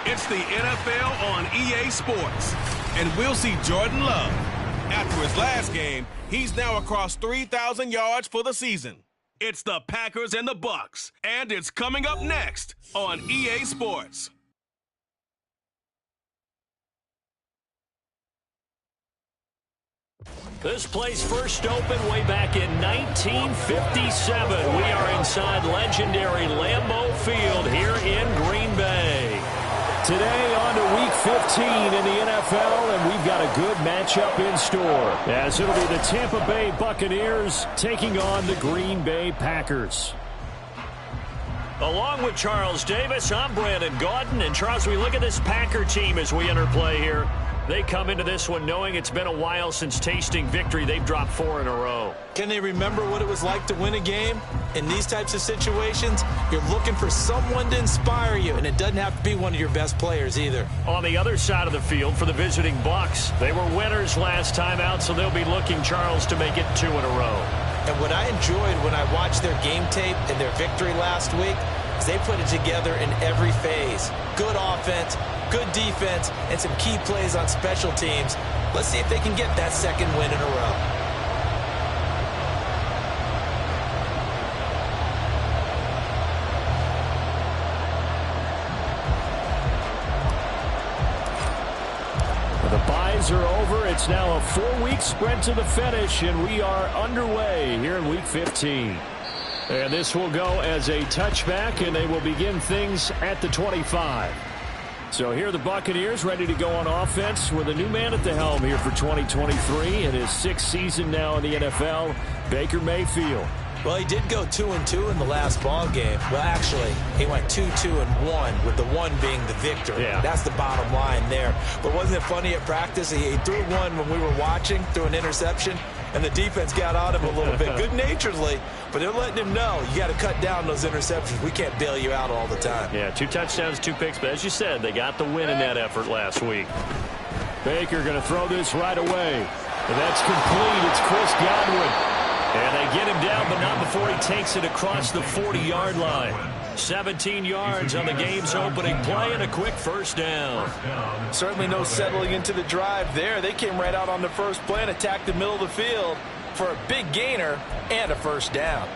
It's the NFL on EA Sports. And we'll see Jordan Love. After his last game, he's now across 3,000 yards for the season. It's the Packers and the Bucs, and it's coming up next on EA Sports. This place first opened way back in 1957. We are inside legendary Lambeau Field here in Green Bay. Today on to Week 15 in the NFL, and we've got a good matchup in store, as it'll be the Tampa Bay Buccaneers taking on the Green Bay Packers. Along with Charles Davis, I'm Brandon Gaudin, and Charles, we look at this Packer team as we enter play here. They come into this one knowing it's been a while since tasting victory. They've dropped 4 in a row. Can they remember what it was like to win a game? In these types of situations, you're looking for someone to inspire you, and it doesn't have to be one of your best players either. On the other side of the field for the visiting Bucs, they were winners last time out, so they'll be looking, Charles, to make it 2 in a row. And what I enjoyed when I watched their game tape and their victory last week is they put it together in every phase. Good offense, good defense, and some key plays on special teams. Let's see if they can get that second win in a row. The byes are over. It's now a 4-week sprint to the finish, and we are underway here in Week 15. And this will go as a touchback, and they will begin things at the 25. So here are the Buccaneers ready to go on offense with a new man at the helm here for 2023 in his 6th season now in the NFL, Baker Mayfield. Well, he did go 2-2 in the last ball game. Well, actually, he went 2-2-1, with the 1 being the victory. Yeah. That's the bottom line there. But wasn't it funny at practice? He threw one when we were watching, threw an interception, and the defense got on him a little bit, good-naturedly. But they're letting him know, you got to cut down those interceptions. We can't bail you out all the time. Yeah, 2 touchdowns, 2 picks. But as you said, they got the win in that effort last week. Baker going to throw this right away. And that's complete. It's Chris Godwin. And they get him down, but not before he takes it across the 40-yard line. 17 yards on the game's opening play and a quick first down. Certainly no settling into the drive there. They came right out on the first play and attacked the middle of the field for a big gainer and a first down.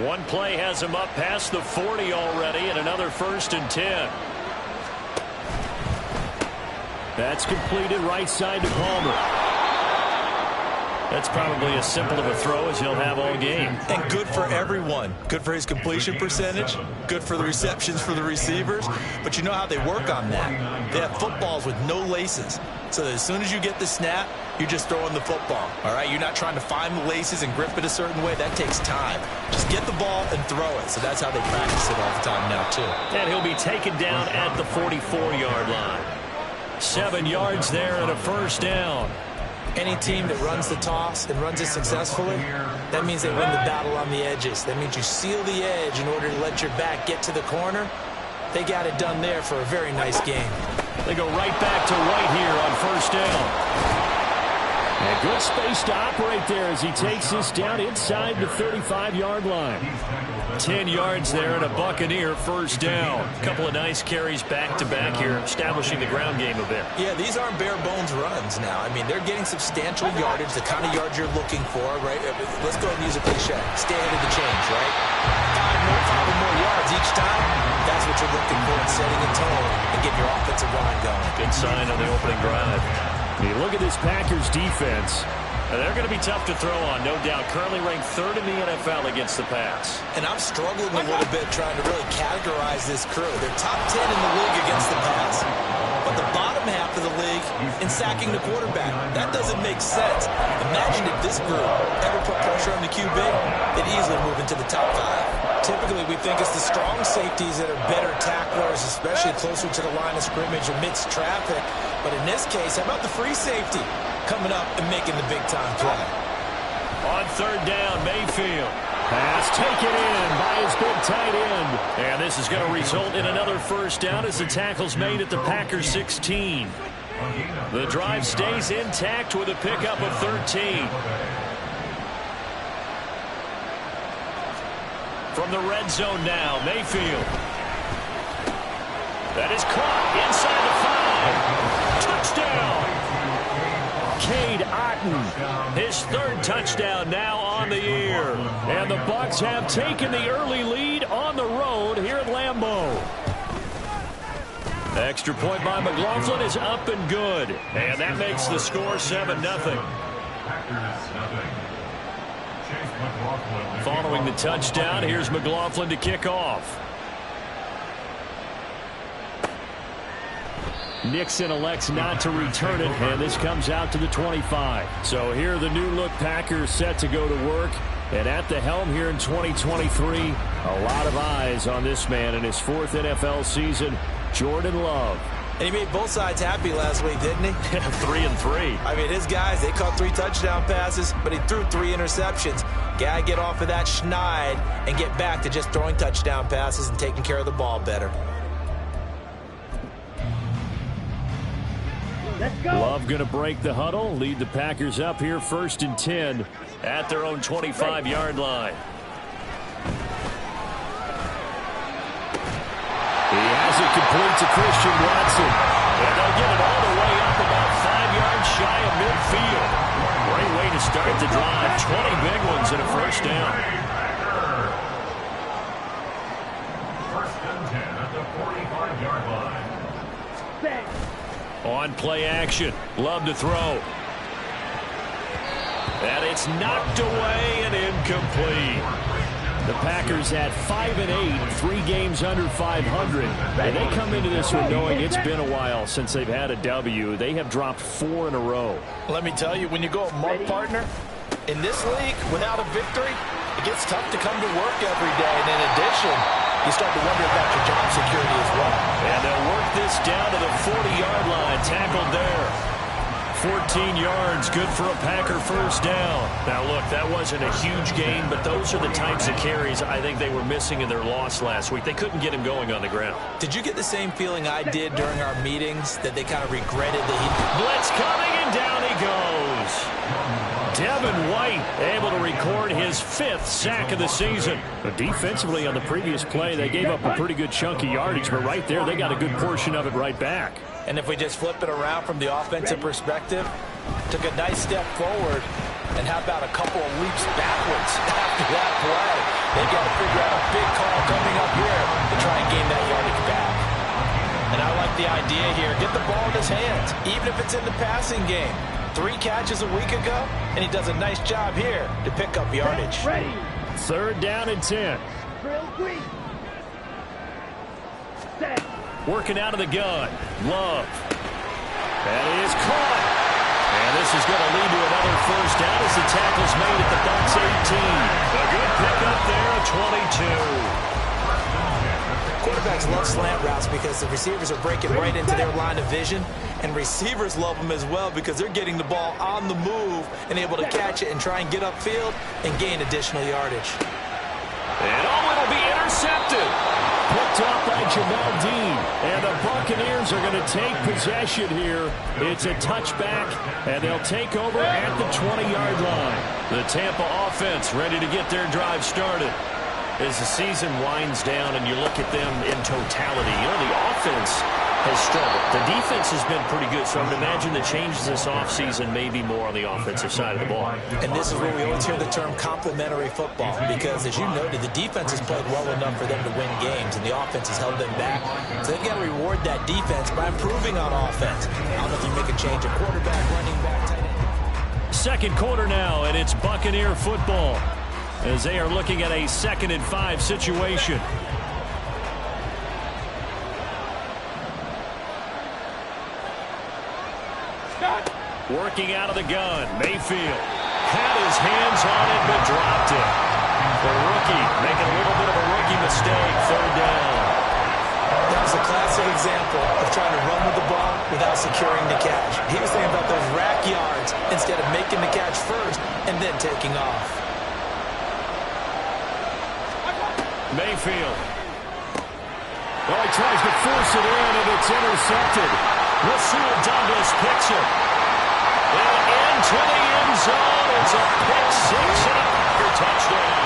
One play has him up past the 40 already, and another 1st and 10. That's completed right side to Palmer. That's probably as simple of a throw as he'll have all game. And good for everyone. Good for his completion percentage. Good for the receptions for the receivers. But you know how they work on that. They have footballs with no laces. So that as soon as you get the snap, you're just throwing the football. All right? You're not trying to find the laces and grip it a certain way. That takes time. Just get the ball and throw it. So that's how they practice it all the time now, too. And he'll be taken down at the 44-yard line. 7 yards there and a first down. Any team that runs the toss and runs it successfully, that means they win the battle on the edges. That means you seal the edge in order to let your back get to the corner. They got it done there for a very nice game. They go right back to White here on first down. And good space to operate there as he takes this down inside the 35-yard line. 10 yards there and a Buccaneer first down. A couple of nice carries back-to-back here, establishing the ground game a bit. Yeah, these aren't bare-bones runs now. I mean, they're getting substantial yardage, the kind of yards you're looking for, right? Let's go ahead and use a cliche. Stay ahead of the change, right? 5 or more yards each time. That's what you're looking for in setting a tone and getting your offensive line going. Good sign on the opening drive. You look at this Packers defense. They're going to be tough to throw on, no doubt. Currently ranked 3rd in the NFL against the pass. And I'm struggling a little bit trying to really categorize this crew. They're top 10 in the league against the pass, but the bottom half of the league in sacking the quarterback. That doesn't make sense. Imagine if this group ever put pressure on the QB, they'd easily move into the top 5. Typically, we think it's the strong safeties that are better tacklers, especially closer to the line of scrimmage amidst traffic. But in this case, how about the free safety coming up and making the big-time play? On 3rd down, Mayfield. Pass taken in by his big tight end. And this is going to result in another first down as the tackle's made at the Packers 16. The drive stays intact with a pickup of 13. From the red zone now, Mayfield. That is caught inside the 5. Touchdown! Cade Otton, his 3rd touchdown now on the year. And the Bucs have taken the early lead on the road here at Lambeau. Extra point by McLaughlin is up and good. And that makes the score 7-0. Following the touchdown, here's McLaughlin to kick off. Nixon elects not to return it, and this comes out to the 25. So here the new-look Packers set to go to work. And at the helm here in 2023, a lot of eyes on this man in his 4th NFL season, Jordan Love. And he made both sides happy last week, didn't he? 3-3. I mean, his guys, they caught 3 touchdown passes, but he threw 3 interceptions. Gotta get off of that schneid and get back to just throwing touchdown passes and taking care of the ball better. Love going to break the huddle, lead the Packers up here 1st and 10 at their own 25-yard line. He has it complete to Christian Watson. And they'll get it all the way up about 5 yards shy of midfield. Great way to start the drive. 20 big ones and a 1st down. 1st and 10 at the 45-yard line. On play action. Love to throw. And it's knocked away and incomplete. The Packers at 5-8, 3 games under 500. And they come into this one knowing it's been a while since they've had a W. They have dropped 4 in a row. Let me tell you, when you go a month partner, in this league, without a victory, it gets tough to come to work every day. And in addition, you start to wonder about your job security as well. And they'll work this down to the 40-yard line. Tackled there. 14 yards, good for a Packer 1st down. Now, look, that wasn't a huge gain, but those are the types of carries I think they were missing in their loss last week. They couldn't get him going on the ground. Did you get the same feeling I did during our meetings, that they kind of regretted that he... Blitz coming, and down he goes. Devin White able to record his 5th sack of the season. But defensively on the previous play, they gave up a pretty good chunk of yardage, but right there, they got a good portion of it right back. And if we just flip it around from the offensive perspective, took a nice step forward, and how about a couple of leaps backwards after that play? They've got to figure out a big call coming up here to try and gain that yardage back. And I like the idea here. Get the ball in his hands, even if it's in the passing game. 3 catches a week ago, and he does a nice job here to pick up yardage. 3rd down and 10. Working out of the gun. Love. That is caught. And this is going to lead to another 1st down as the tackle's made at the Bucs 18. A good pickup there at 22. Quarterbacks love slant routes because the receivers are breaking right into their line of vision, and receivers love them as well because they're getting the ball on the move and able to catch it and try and get upfield and gain additional yardage. And it'll be intercepted. Picked up by Jamel Dean. And the Buccaneers are going to take possession here. It's a touchback, and they'll take over at the 20-yard line. The Tampa offense ready to get their drive started. As the season winds down and you look at them in totality, you know, the offense has struggled. The defense has been pretty good, so I would imagine the changes this offseason may be more on the offensive side of the ball. And this is where we always hear the term complementary football, because as you noted, the defense has played well enough for them to win games, and the offense has held them back. So they've got to reward that defense by improving on offense. I don't know if you make a change of quarterback, running back, tight end. 2nd quarter now, and it's Buccaneer football as they are looking at a 2nd and 5 situation. Working out of the gun. Mayfield had his hands on it but dropped it. The rookie making a little bit of a rookie mistake. 3rd down. That was a classic example of trying to run with the ball without securing the catch. He was thinking about those rack yards instead of making the catch first and then taking off. Mayfield. Well, he tries to force it in, and it's intercepted. Rasul Douglas picks it. And into the end zone. It's a pick 6 and a Packer touchdown.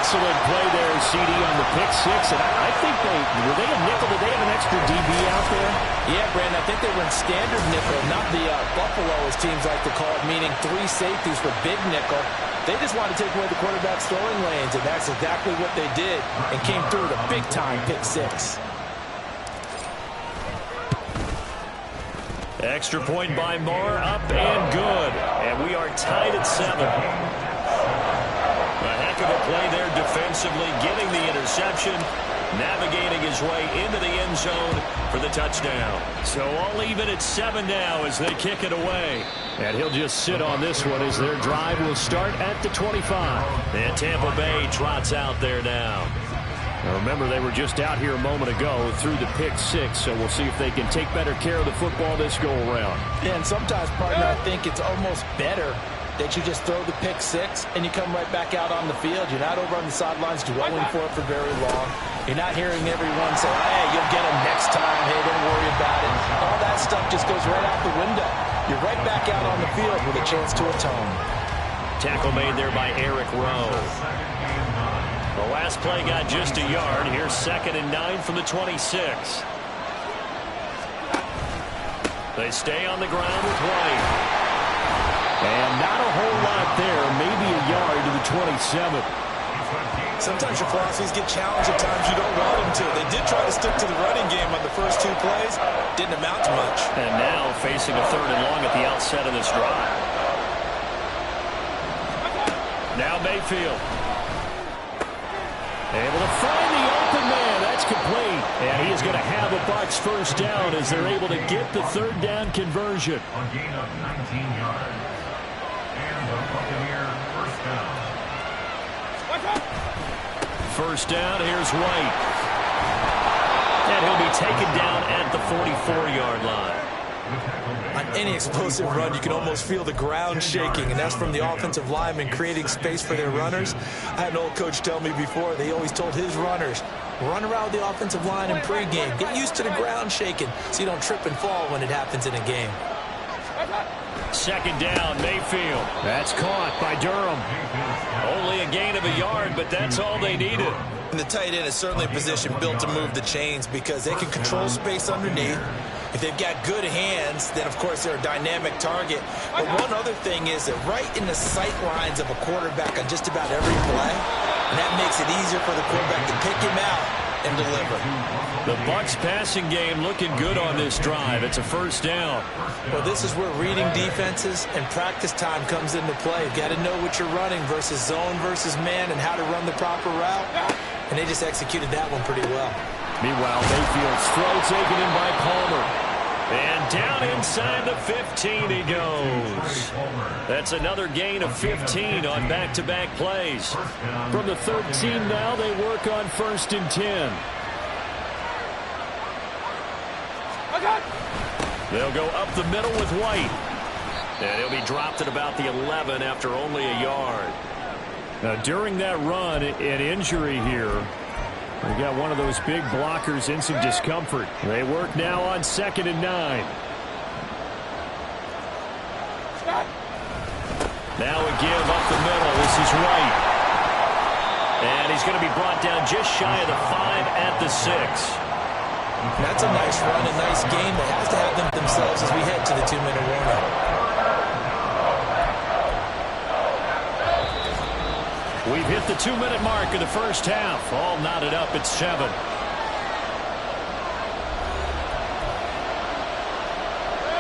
Excellent play there, CD, on the pick six. And I think were they a nickel? Did they have an extra DB out there? Yeah, Brandon, I think they were in standard nickel, not the Buffalo, as teams like to call it, meaning 3 safeties for big nickel. They just wanted to take away the quarterback's throwing lanes, and that's exactly what they did, and came through with a big-time pick six. Extra point by Moore, up and good. And we are tied at 7. A heck of a play there defensively, getting the interception, navigating his way into the end zone for the touchdown. So all even at 7 now as they kick it away. And he'll just sit on this one as their drive will start at the 25. And Tampa Bay trots out there now. Now remember, they were just out here a moment ago through the pick six, so we'll see if they can take better care of the football this go-around. Yeah, and sometimes, partner, I think it's almost better that you just throw the pick six and you come right back out on the field. You're not over on the sidelines dwelling for it for very long. You're not hearing everyone say, hey, you'll get them next time. Hey, don't worry about it. All that stuff just goes right out the window. You're right back out on the field with a chance to atone. Tackle made there by Eric Rowe. The last play got just a yard. Here's 2nd and 9 from the 26. They stay on the ground with White. And not a whole lot there. Maybe a yard to the 27. Sometimes your philosophies get challenged at times you don't want them to. They did try to stick to the running game on the first 2 plays. Didn't amount to much. And now facing a 3rd and long at the outset of this drive. Now Mayfield. Able to find the open man. That's complete. And he is going to have a Bucs first down as they're able to get the 3rd down conversion. A gain of 19 yards. And the Buccaneer first down. First down, here's White. And he'll be taken down at the 44-yard line. On any explosive run, you can almost feel the ground shaking, and that's from the offensive linemen creating space for their runners. I had an old coach tell me before, they always told his runners, run around the offensive line in pregame. Get used to the ground shaking so you don't trip and fall when it happens in a game. 2nd down, Mayfield. That's caught by Durham. Only a gain of a yard, but that's all they needed. And the tight end is certainly a position built to move the chains because they can control space underneath. If they've got good hands, then, of course, they're a dynamic target. But one other thing is that right in the sight lines of a quarterback on just about every play, and that makes it easier for the quarterback to pick him out and deliver. The Bucs passing game looking good on this drive. It's a first down. Well, this is where reading defenses and practice time comes into play. You've got to know what you're running versus zone versus man and how to run the proper route. And they just executed that one pretty well. Meanwhile, Mayfield's throw taken in by Palmer. And down inside the 15 he goes. That's another gain of 15 on back-to-back plays. From the 13 now, they work on 1st and 10. They'll go up the middle with White. And he'll be dropped at about the 11 after only a yard. Now, during that run, an injury here. We got one of those big blockers in some discomfort. They work now on 2nd and 9. Now a give up the middle. This is White. And he's going to be brought down just shy of the 5 at the 6. That's a nice run, a nice game that has to have them themselves as we head to the 2-minute warning. We've hit the 2-minute mark of the first half. All knotted up at 7.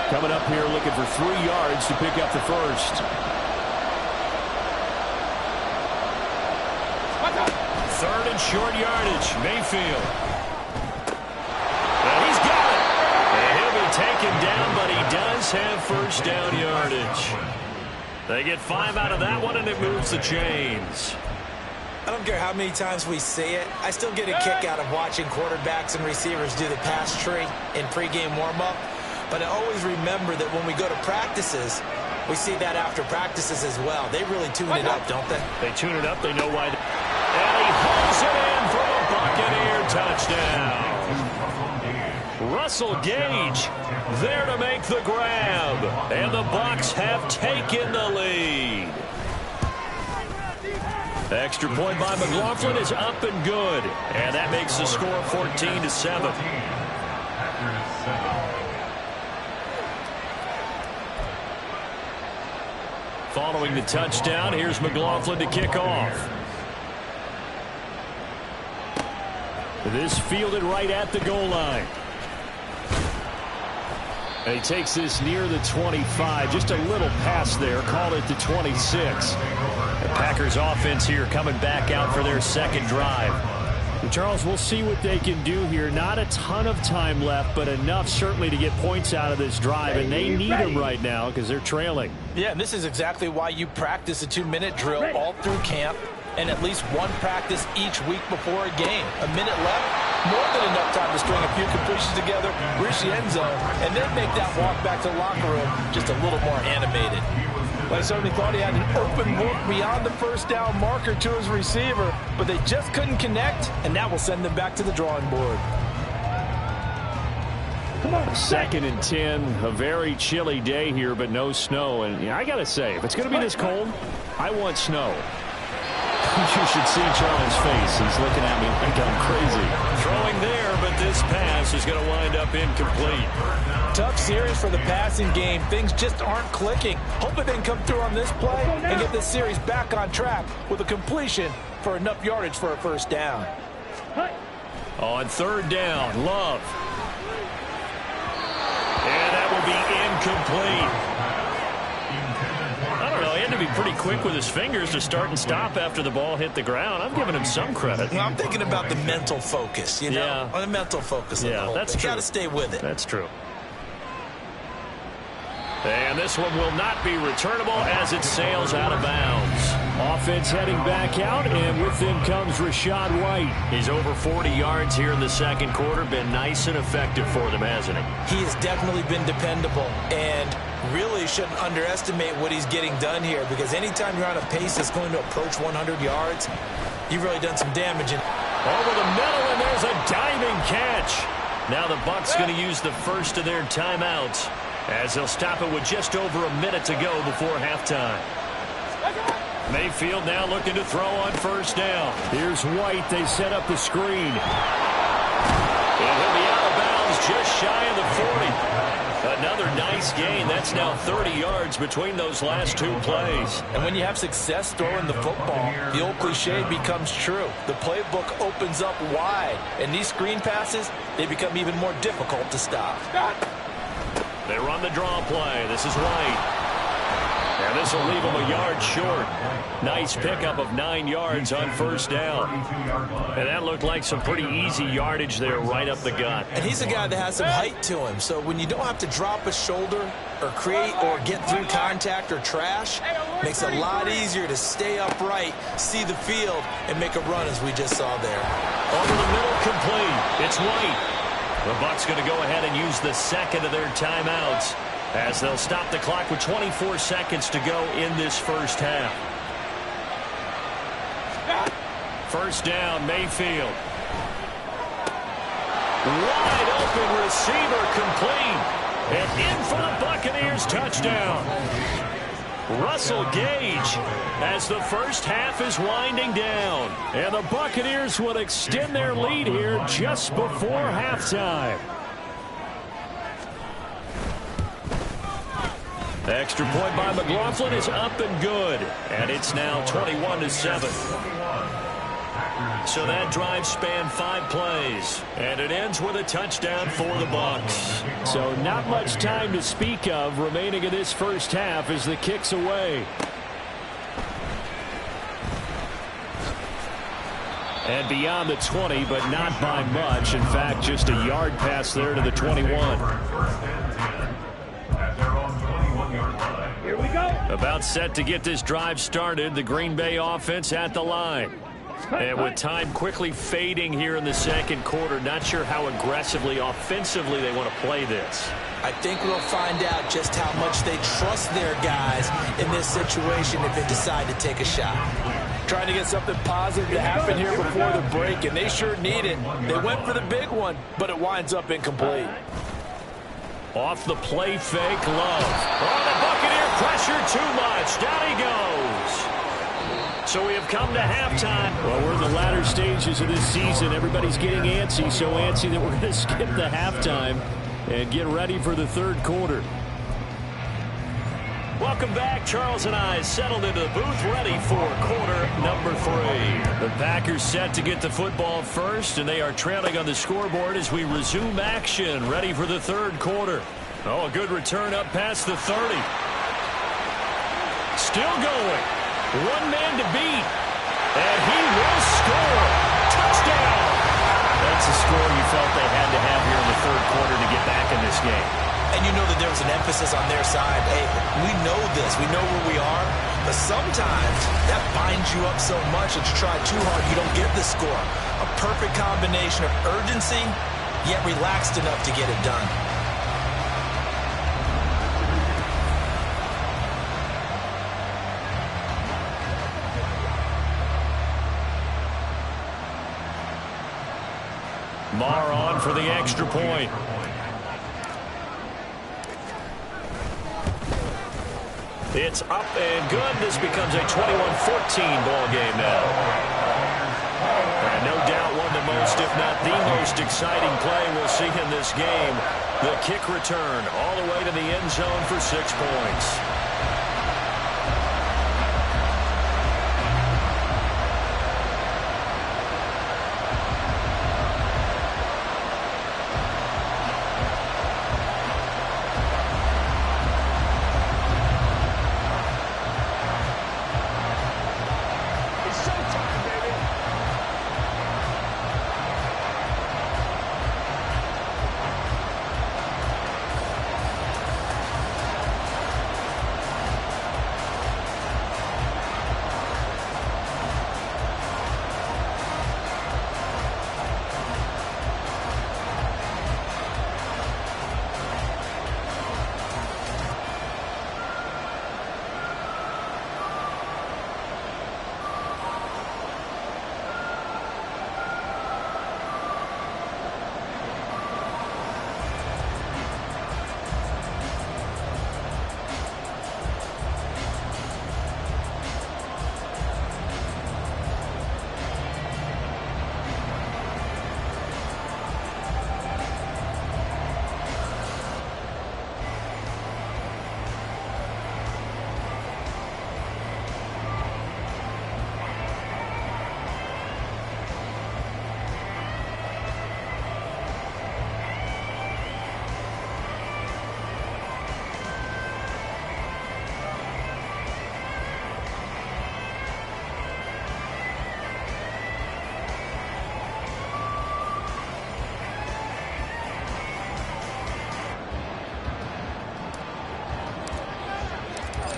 Coming up here looking for 3 yards to pick up the first. 3rd and short yardage. Mayfield. And he's got it. And he'll be taken down, but he does have first down yardage. They get 5 out of that one, and it moves the chains. I don't care how many times we see it. I still get a kick out of watching quarterbacks and receivers do the pass tree in pregame warm-up. But I always remember that when we go to practices, we see that after practices as well. They really tune it up, don't they? They tune it up. They know why. And he hauls it in for a Buccaneer touchdown. Russell Gage there to make the grab. And the Bucs have taken the lead. The extra point by McLaughlin is up and good. And that makes the score 14-7. Following the touchdown, here's McLaughlin to kick off. This fielded right at the goal line. And he takes this near the 25. Just a little pass there. Called it the 26. The Packers offense here coming back out for their second drive. And Charles, we'll see what they can do here. Not a ton of time left, but enough certainly to get points out of this drive. And they need them right now because they're trailing. Yeah, and this is exactly why you practice a 2-minute drill all through camp and at least one practice each week before a game. A minute left, more than enough time to string a few completions together, reach the end zone, and then make that walk back to the locker room just a little more animated. I certainly thought he had an open look beyond the first down marker to his receiver, but they just couldn't connect, and that will send them back to the drawing board. Come on. 2nd and 10, a very chilly day here, but no snow. And I got to say, if it's going to be this cold, I want snow. You should see Charlie's face. He's looking at me like I'm crazy. Throwing there, but this pass is going to wind up incomplete. Tough series for the passing game. Things just aren't clicking. Hoping they can come through on this play and get this series back on track with a completion for enough yardage for a first down. On 3rd down, Love. And that will be incomplete. I don't know, he had to be pretty quick with his fingers to start and stop after the ball hit the ground. I'm giving him some credit. Well, I'm thinking about the mental focus, you know? Yeah. On the mental focus of the whole that's thing. true. Got to stay with it. That's true. And this one will not be returnable as it sails out of bounds. Offense heading back out, and with them comes Rachaad White. He's over 40 yards here in the second quarter. Been nice and effective for them, hasn't he? He has definitely been dependable, and really shouldn't underestimate what he's getting done here, because anytime you're on a pace that's going to approach 100 yards, you've really done some damage. Over the middle, and there's a diving catch. Now the Bucs going to use the first of their timeouts, as they'll stop it with just over a minute to go before halftime. Mayfield now looking to throw on first down. Here's White. They set up the screen. And he'll be out of bounds just shy of the 40. Another nice gain. That's now 30 yards between those last two plays. And when you have success throwing the football, the old cliche becomes true. The playbook opens up wide, and these screen passes, they become even more difficult to stop. They run the draw play. This is White. And this will leave him a yard short. Nice pickup of 9 yards on first down. And that looked like some pretty easy yardage there right up the gut. And he's a guy that has some height to him, so when you don't have to drop a shoulder or create or get through contact or trash, makes it a lot easier to stay upright, see the field, and make a run as we just saw there. Over the middle, complete. It's White. The Bucs going to go ahead and use the second of their timeouts, as they'll stop the clock with 24 seconds to go in this first half. First down, Mayfield. Wide open receiver, complete. And in for the Buccaneers touchdown. Russell Gage, as the first half is winding down. And the Buccaneers will extend their lead here just before halftime. The extra point by McLaughlin is up and good. And it's now 21-7. So that drive spanned 5 plays. And it ends with a touchdown for the Bucs. So not much time to speak of remaining in this first half as the kick's away. And beyond the 20, but not by much. In fact, just a yard pass there to the 21. Here we go. About set to get this drive started. The Green Bay offense at the line. And with time quickly fading here in the second quarter, not sure how aggressively, offensively they want to play this. I think we'll find out just how much they trust their guys in this situation if they decide to take a shot. Trying to get something positive to happen here before the break, and they sure need it. They went for the big one, but it winds up incomplete. Off the play fake, Love. Oh, the Buccaneer pressure too much. Down he goes. So we have come to halftime. Well, we're in the latter stages of this season. Everybody's getting antsy, so antsy that we're going to skip the halftime and get ready for the third quarter. Welcome back. Charles and I settled into the booth, ready for quarter number 3. The Packers set to get the football first, and they are trailing on the scoreboard as we resume action, ready for the third quarter. Oh, a good return up past the 30. Still going. One man to beat. And he will score. Touchdown. That's a score you felt they had to have here in the third quarter to get back in this game. And you know that there was an emphasis on their side. Hey, we know this. We know where we are. But sometimes that binds you up so much that you try too hard, you don't get the score. A perfect combination of urgency, yet relaxed enough to get it done. Marr on for the extra point. It's up and good. This becomes a 21-14 ball game now. And no doubt one of the most, if not the most exciting play we'll see in this game. The kick return all the way to the end zone for 6 points.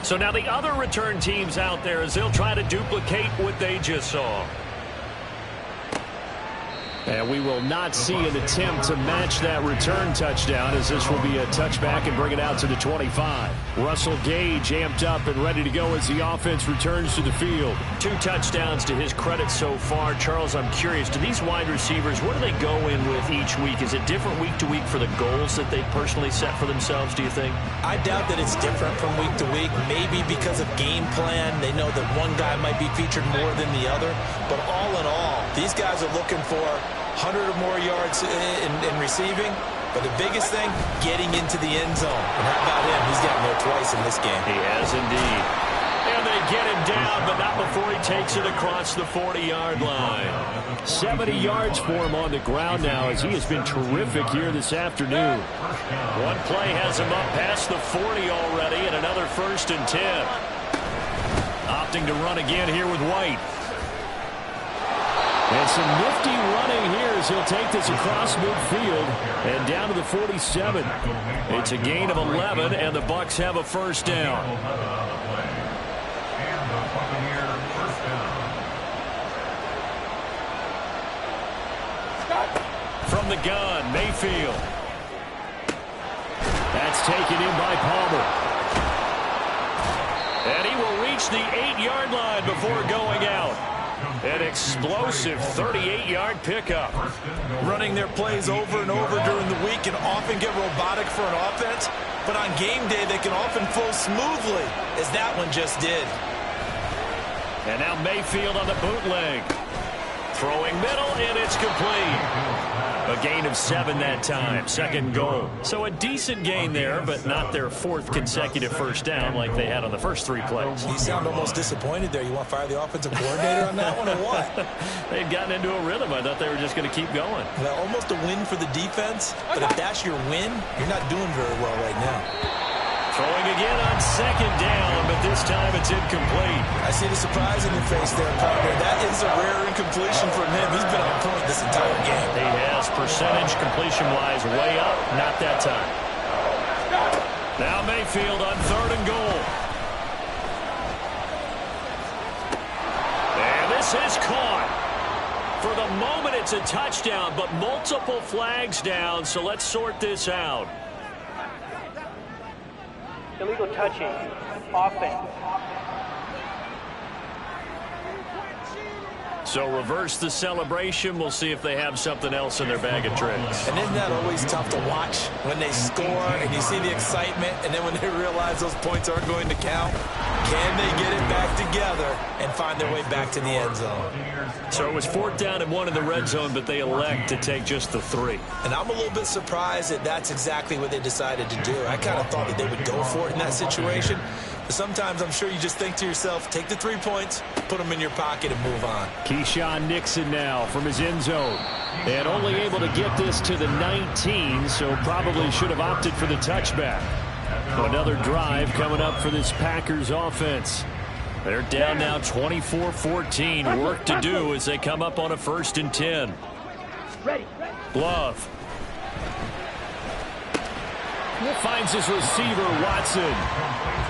So now the other return teams out there as they'll try to duplicate what they just saw. And we will not see an attempt to match that return touchdown as this will be a touchback and bring it out to the 25. Russell Gage amped up and ready to go as the offense returns to the field. 2 touchdowns to his credit so far. Charles, I'm curious, do these wide receivers, what do they go in with each week? Is it different week to week for the goals that they personally set for themselves, do you think? I doubt that it's different from week to week. Maybe because of game plan, they know that one guy might be featured more than the other. But all in all, these guys are looking for 100 or more yards in receiving. But the biggest thing, getting into the end zone. And how about him? He's gotten there twice in this game. He has indeed. And they get him down, but not before he takes it across the 40-yard line. 70 yards for him on the ground now as he has been terrific here this afternoon. One play has him up past the 40 already, and another 1st and 10. Opting to run again here with White. And some nifty running here as he'll take this across midfield and down to the 47. It's a gain of 11, and the Bucs have a 1st down. From the gun, Mayfield. That's taken in by Palmer. And he will reach the 8-yard line before going out. An explosive 38-yard pickup. Running their plays over and over during the week can often get robotic for an offense, but on game day they can often flow smoothly, as that one just did. And now Mayfield on the bootleg. Throwing middle, and it's complete. A gain of 7 that time. Second goal. So a decent gain there, but not their 4th consecutive first down like they had on the first 3 plays. You sound almost disappointed there. You want to fire the offensive coordinator on that one or what? They'd gotten into a rhythm. I thought they were just going to keep going. Well, almost a win for the defense, but if that's your win, you're not doing very well right now. Throwing again on second down, but this time it's incomplete. I see the surprise in your face there, partner. That is a rare incompletion from him. He's been on point this entire game. He has. Percentage completion-wise way up. Not that time. Now Mayfield on 3rd and goal. And this is caught. For the moment, it's a touchdown, but multiple flags down, so let's sort this out. Illegal touching. Offense. So reverse the celebration. We'll see if they have something else in their bag of tricks. And isn't that always tough to watch when they score and you see the excitement, and then when they realize those points aren't going to count? Can they get it back together and find their way back to the end zone? So it was 4th down and 1 in the red zone, but they elect to take just the 3. And I'm a little bit surprised that that's exactly what they decided to do. I kind of thought that they would go for it in that situation. But sometimes I'm sure you just think to yourself, take the 3 points, put them in your pocket, and move on. Keyshawn Nixon now from his end zone. And only able to get this to the 19, so probably should have opted for the touchback. Another drive coming up for this Packers offense. They're down now 24-14. Work to do as they come up on a 1st and 10. Love. Finds his receiver, Watson.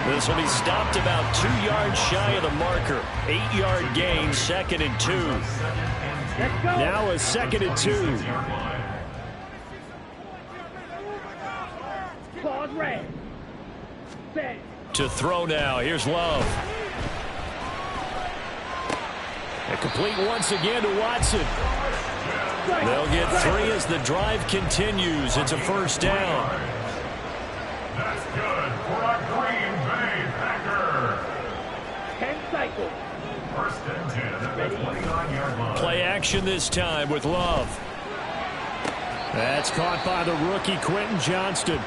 This will be stopped about 2 yards shy of the marker. 8-yard gain, 2nd and 2. Now a 2nd and 2. To throw now. Here's Love. And complete once again to Watson. They'll get 3 as the drive continues. It's a 1st down. That's good for a Green Bay Packer. 10 cycles. 1st and 10 at the 29-yard line. Play action this time with Love. That's caught by the rookie Quentin Johnston.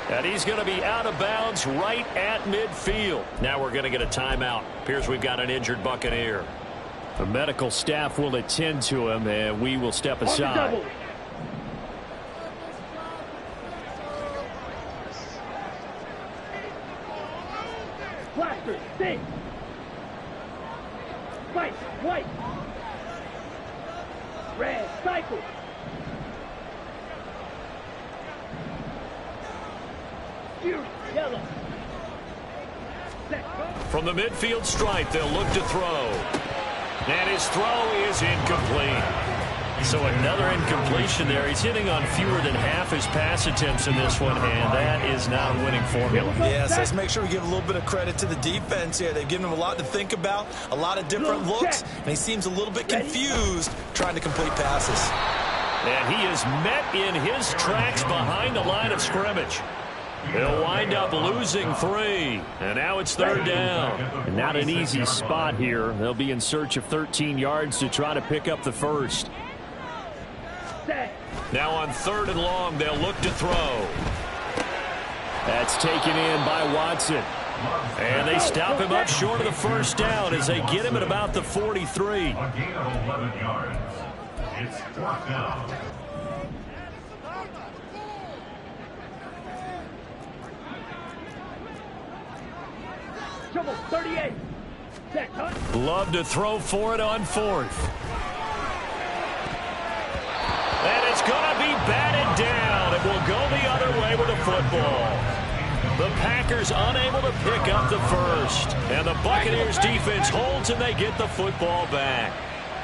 And he's going to be out of bounds right at midfield. Now we're going to get a timeout. Appears we've got an injured Buccaneer. The medical staff will attend to him, and we will step aside. Blaster, sing. White, white. Red, cycle. Yellow. From the midfield stripe, they'll look to throw. And his throw is incomplete. So another incompletion there. He's hitting on fewer than half his pass attempts in this one, and that is not a winning formula. Yes, let's make sure we give a little bit of credit to the defense here. They've given him a lot to think about, a lot of different looks, and he seems a little bit confused trying to complete passes. And he is met in his tracks behind the line of scrimmage. He'll wind up losing 3. And now it's 3rd down. And not an easy spot here. They'll be in search of 13 yards to try to pick up the 1st. Now on 3rd and long, they'll look to throw. That's taken in by Watson. And they stop him up short of the 1st down as they get him at about the 43. A gain of 11 yards. It's 4th down. Trouble, 38. Love to throw for it on 4th. And it's going to be batted down. It will go the other way with the football. The Packers unable to pick up the 1st. And the Buccaneers defense holds and they get the football back.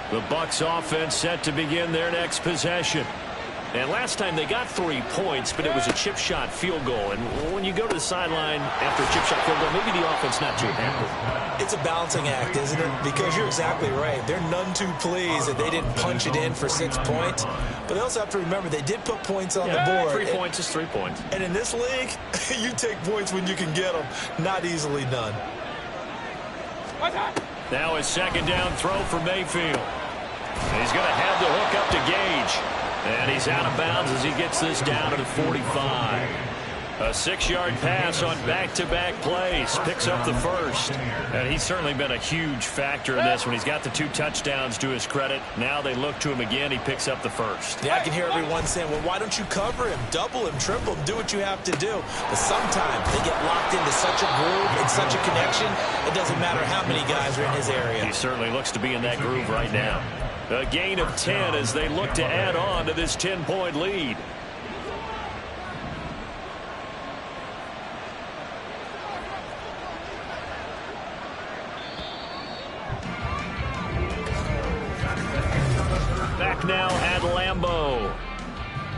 The Bucs offense set to begin their next possession. And last time they got 3 points, but it was a chip shot field goal. And when you go to the sideline after a chip shot field goal, maybe the offense not too happy. It's a balancing act, isn't it? Because you're exactly right. They're none too pleased that they didn't punch it in for 6 points. But they also have to remember they did put points on the board. 3 points is 3 points. And in this league, you take points when you can get them. Not easily done. Now his second down throw for Mayfield. He's going to have the hook up to Gage. And he's out of bounds as he gets this down to the 45. A 6-yard pass on back-to-back plays. Picks up the first. And he's certainly been a huge factor in this when he's got the 2 touchdowns to his credit. Now they look to him again. He picks up the first. Yeah, I can hear everyone saying, well, why don't you cover him, double him, triple him, do what you have to do. But sometimes they get locked into such a groove and such a connection, it doesn't matter how many guys are in his area. He certainly looks to be in that groove right now. A gain of 10 as they look to add on to this 10-point lead. Back now at Lambeau.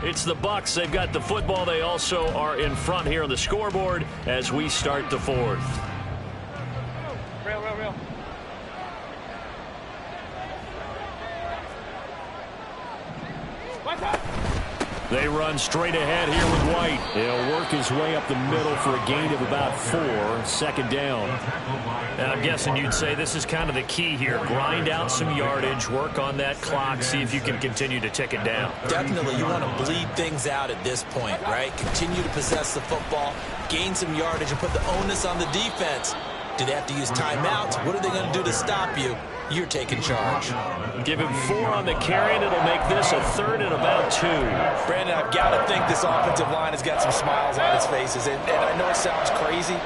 It's the Bucs. They've got the football. They also are in front here on the scoreboard as we start the fourth. Real. They run straight ahead here with White. He'll work his way up the middle for a gain of about 4. Second down. And I'm guessing you'd say this is kind of the key here. Grind out some yardage, work on that clock, see if you can continue to tick it down. Definitely, you want to bleed things out at this point, right? Continue to possess the football, gain some yardage, and put the onus on the defense. Do they have to use timeouts? What are they going to do to stop you? You're taking charge. Give him 4 on the carry, and it'll make this a 3rd and about 2. Brandon, I've got to think this offensive line has got some smiles on its faces. And I know it sounds crazy,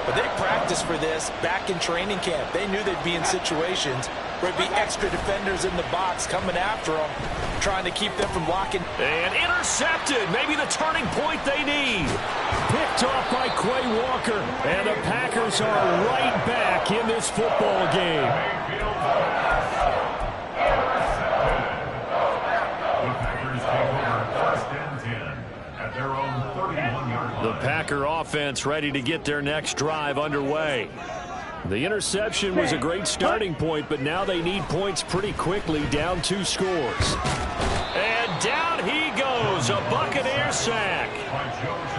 but they practiced for this back in training camp. They knew they'd be in situations where there'd be extra defenders in the box coming after them, trying to keep them from blocking. And intercepted. Maybe the turning point they need. Picked off by Quay Walker. And the Packers are right back in this football game. The Packer offense ready to get their next drive underway. The interception was a great starting point, but now they need points pretty quickly, down 2 scores. And down he goes, a Buccaneer sack.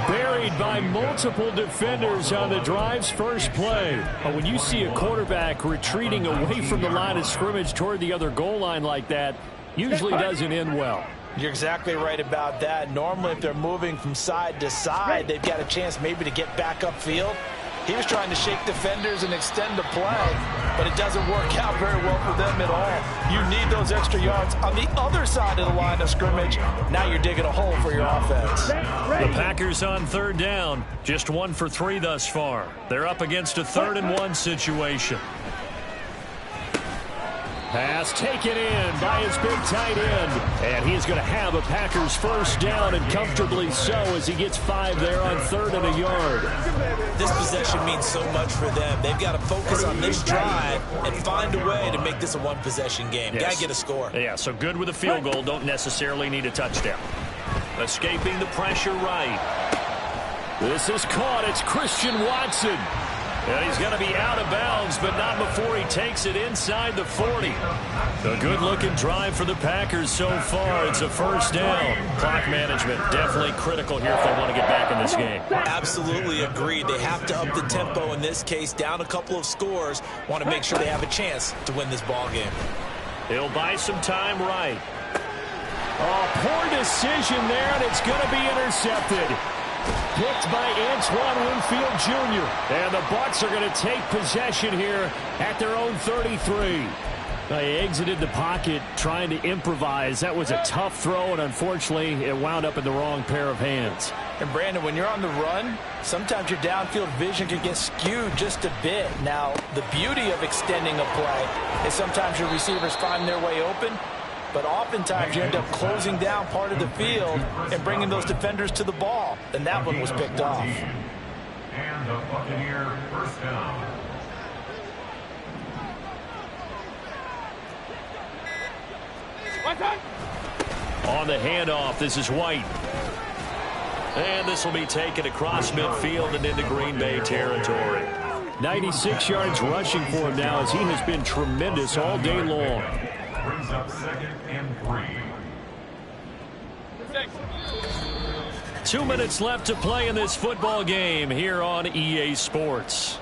Buried by multiple defenders on the drive's first play. When you see a quarterback retreating away from the line of scrimmage toward the other goal line like that, usually doesn't end well. You're exactly right about that. Normally, if they're moving from side to side, they've got a chance maybe to get back upfield. He was trying to shake defenders and extend the play, but it doesn't work out very well for them at all. You need those extra yards on the other side of the line of scrimmage. Now you're digging a hole for your offense. The Packers on 3rd down, just 1 for 3 thus far. They're up against a 3rd and 1 situation. Pass taken in by his big tight end. And he's going to have a Packers first down, and comfortably so, as he gets 5 there on 3rd and a yard. This possession means so much for them. They've got to focus on this drive and find a way to make this a one-possession game. Yes. Got to get a score. Yeah, so good with a field goal. Don't necessarily need a touchdown. Escaping the pressure right. This is caught. It's Christian Watson. And he's going to be out of bounds, but not before he takes it inside the 40. A good-looking drive for the Packers so far. It's a first down. Clock management definitely critical here if they want to get back in this game. Absolutely agreed. They have to up the tempo in this case, down a couple of scores. Want to make sure they have a chance to win this ball game. He'll buy some time right. Oh, poor decision there, and it's going to be intercepted. Picked by Antoine Winfield Jr. And the Bucs are going to take possession here at their own 33. They exited the pocket trying to improvise. That was a tough throw, and unfortunately, it wound up in the wrong pair of hands. And, Brandon, when you're on the run, sometimes your downfield vision can get skewed just a bit. Now, the beauty of extending a play is sometimes your receivers find their way open, but oftentimes you end up closing down part of the field and bringing those defenders to the ball. And that one was picked off. And the Buccaneer first down. On the handoff, this is White. And this will be taken across midfield and into Green Bay territory. 96 yards rushing for him now, as he has been tremendous all day long. Brings up 2nd and 3. 2 minutes left to play in this football game here on EA Sports.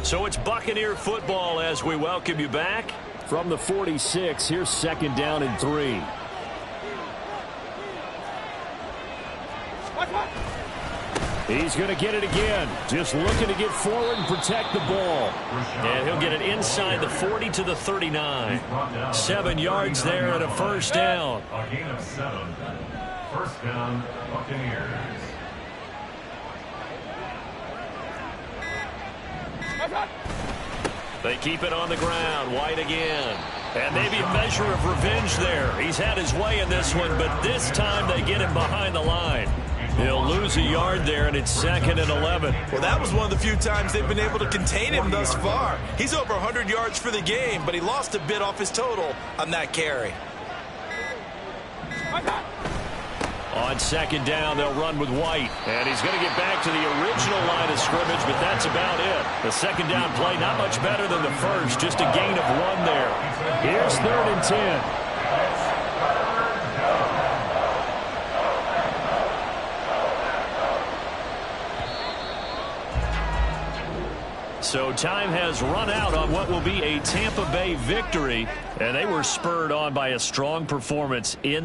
So it's Buccaneer football as we welcome you back. From the 46, here's 2nd down and 3. He's going to get it again. Just looking to get forward and protect the ball. And he'll get it inside the 40 to the 39. 7 yards there and a first down. A gain of 7. First down, Buccaneers. They keep it on the ground. White again. And maybe a measure of revenge there. He's had his way in this one, but this time they get him behind the line. He'll lose a yard there, and it's 2nd and 11. Well, that was one of the few times they've been able to contain him thus far. He's over 100 yards for the game, but he lost a bit off his total on that carry. On 2nd down, they'll run with White. And he's going to get back to the original line of scrimmage, but that's about it. The 2nd down play, not much better than the first, just a gain of 1 there. Here's 3rd and 10. So time has run out on what will be a Tampa Bay victory, and they were spurred on by a strong performance in